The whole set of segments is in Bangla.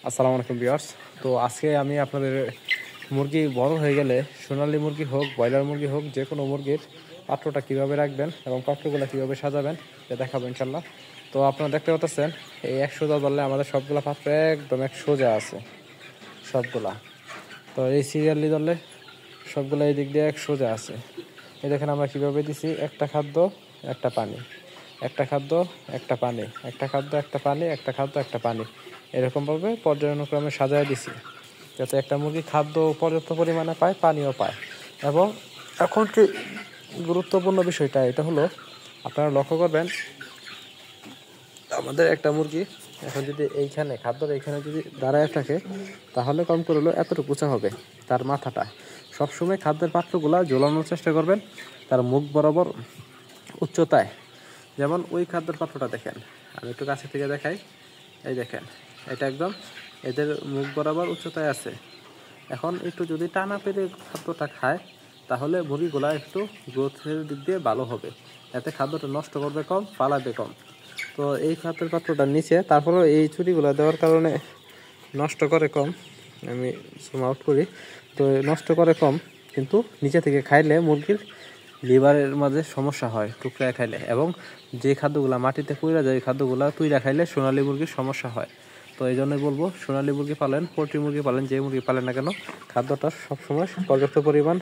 আসসালামু আলাইকুম ভিউয়ার্স। তো আজকে আমি আপনাদের মুরগি বড় হয়ে গেলে সোনালী মুরগি হোক ব্রয়লার মুরগি হোক যে কোনো মুরগির পাত্রটা কীভাবে রাখবেন এবং পাত্রগুলো কীভাবে সাজাবেন এটা দেখাবো ইনশাল্লাহ। তো আপনারা দেখতে পাচ্ছেন এই 100 ধরলে আমাদের সবগুলা পাত্র একদম এক সোজা আছে সবগুলা। তো এই সিরিয়ালি ধরলে সবগুলো এই দিক দিয়ে এক সোজা আছে। এই দেখেন আমরা কীভাবে দিছি, একটা খাদ্য একটা পানি, একটা খাদ্য একটা পানি, একটা খাদ্য একটা পানি, একটা খাদ্য একটা পানি, এরকমভাবে পর্যায়ক্রমে সাজায় দিছি যাতে একটা মুরগি খাদ্য পর্যাপ্ত পরিমাণে পায়, পানিও পায়। এবং এখন কি গুরুত্বপূর্ণ বিষয়টা এটা হলো, আপনারা লক্ষ্য করবেন আমাদের একটা মুরগি এখন যদি এইখানে খাদ্যর এইখানে যদি দাঁড়ায় থাকে তাহলে কম করে হলো এতটুকু উঁচা হবে তার মাথাটা। সবসময় খাদ্যের পাত্রগুলা ঝোলানোর চেষ্টা করবেন তার মুখ বরাবর উচ্চতায়। যেমন ওই খাদ্যের পাত্রটা দেখেন, আমি একটু কাছে থেকে দেখাই, এই দেখেন এটা একদম এদের মুখ বরাবর উচ্চতায় আছে। এখন একটু যদি টানা পেরে খাদ্যটা খায় তাহলে মুরগিগুলা একটু গ্রোথের দিক দিয়ে ভালো হবে, এতে খাদ্যটা নষ্ট করবে কম, পালাবে কম। তো এই খাদ্যের পাত্রটার নিচে তারপরেও এই ছুরিগুলো দেওয়ার কারণে নষ্ট করে কম, আমি জুম আউট করি, তো নষ্ট করে কম, কিন্তু নিচে থেকে খাইলে মুরগির লিভারের মাঝে সমস্যা হয় টুকরায় খাইলে। এবং যে খাদ্যগুলা মাটিতে পুইরা যায়, খাদ্যগুলা তুইরা খাইলে সোনালী মুরগির সমস্যা হয়। তো এই জন্যই বলবো সোনালী মুরগি পালেন, পোলট্রি মুরগি পালেন, যে মুরগি পালেন না কেন খাদ্যটা সবসময় পর্যাপ্ত পরিমাণ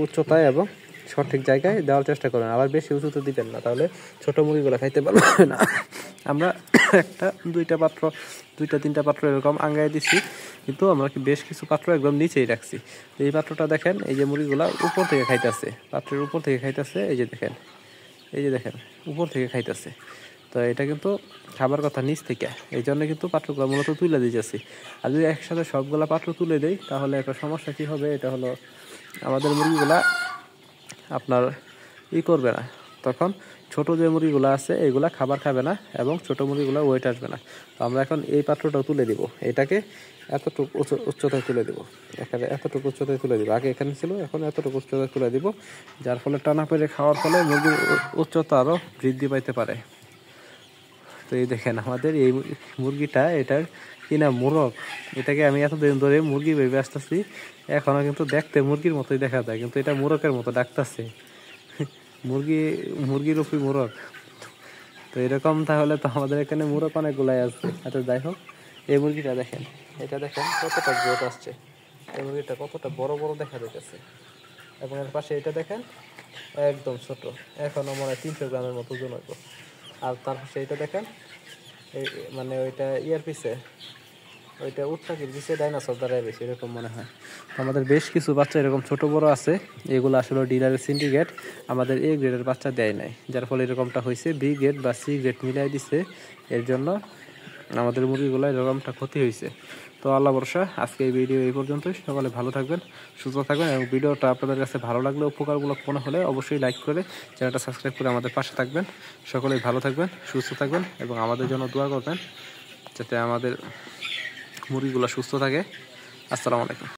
উচ্চতায় এবং সঠিক জায়গায় দেওয়ার চেষ্টা করেন। আবার বেশি উঁচুতে দিবেন না, তাহলে ছোটো মুরগিগুলো খাইতে পারবে না। আমরা একটা দুইটা তিনটা পাত্র এরকম আঙ্গায় দিচ্ছি, কিন্তু আমরা বেশ কিছু পাত্র একদম নিচেই রাখছি। এই পাত্রটা দেখেন, এই যে মুরগিগুলা উপর থেকে খাইতেছে, পাত্রের উপর থেকে খাইতেছে, এই যে দেখেন উপর থেকে খাইতেছে। তো এটা কিন্তু খাবার কথা নিচ থেকে, এই জন্য কিন্তু পাত্রগুলো মূলত তুলে দিয়েছি। আর যদি একসাথে সবগুলা পাত্র তুলে দেই তাহলে একটা সমস্যা কী হবে, এটা হলো আমাদের মুরগিগুলা আপনার করবে না, তখন ছোট যে মুরগিগুলো আছে এইগুলা খাবার খাবে না এবং ছোট মুরগিগুলো ওয়েট আসবে না। তো আমরা এখন এই পাত্রটাও তুলে দিব, এটাকে এতটুকু উচ্চতায় তুলে দিব, এখানে এতটুকু উচ্চতায় তুলে দিব, আগে এখানে ছিল এখন এতটুকু উচ্চতায় তুলে দিব, যার ফলে টানা পেরে খাওয়ার ফলে মুরগির উচ্চতা আরও বৃদ্ধি পাইতে পারে। তো এই দেখেন আমাদের এই মুরগিটা, এটার কিনা মোরগ, এটাকে আমি এতদিন ধরে মুরগি ভেবে আসতেছি, এখনও কিন্তু দেখতে মুরগির মতোই দেখা যায়, কিন্তু এটা মোরগের মতো ডাকতেছে, মুরগির উপরে মোরগ। তো এরকম তাহলে তো আমাদের এখানে মোরগ অনেকগুলাই আছে। আচ্ছা যাই হোক, এই মুরগিটা দেখেন, এটা দেখেন কতটা গ্রোথ আসছে, এই মুরগিটা কতটা বড় বড় দেখা যাচ্ছে। এবং এর পাশে এটা দেখেন একদম ছোট, এখনও মনে হয় 300 গ্রামের মতো ওজন হইব। আর তার পাশে এটা দেখেন, এই মানে ওইটা পিছে, ওইটা উটপাখির পিছে ডাইনোসর দাঁড়ায় বেশি এরকম মনে হয়। আমাদের বেশ কিছু বাচ্চা এরকম ছোট বড় আছে, এগুলো আসলে ডিলারের সিন্ডিকেট, আমাদের এ গ্রেডের বাচ্চা দেয় নাই, যার ফলে এরকমটা হয়েছে। বি গ্রেড বা সি গ্রেড মিলাই দিছে, এর জন্য আমাদের মুরগিগুলো এরকমটা ক্ষতি হয়েছে। তো আল্লাহ ভরসা, আজকে এই ভিডিও এই পর্যন্তই। সকলে ভালো থাকবেন, সুস্থ থাকবেন, এবং ভিডিওটা আপনাদের কাছে ভালো লাগলে, উপকারমূলক মনে হলে অবশ্যই লাইক করে চ্যানেলটা সাবস্ক্রাইব করে আমাদের পাশে থাকবেন। সকলেই ভালো থাকবেন, সুস্থ থাকবেন এবং আমাদের জন্য দোয়া করবেন যাতে আমাদের মুরগিগুলো সুস্থ থাকে। আসসালামু আলাইকুম।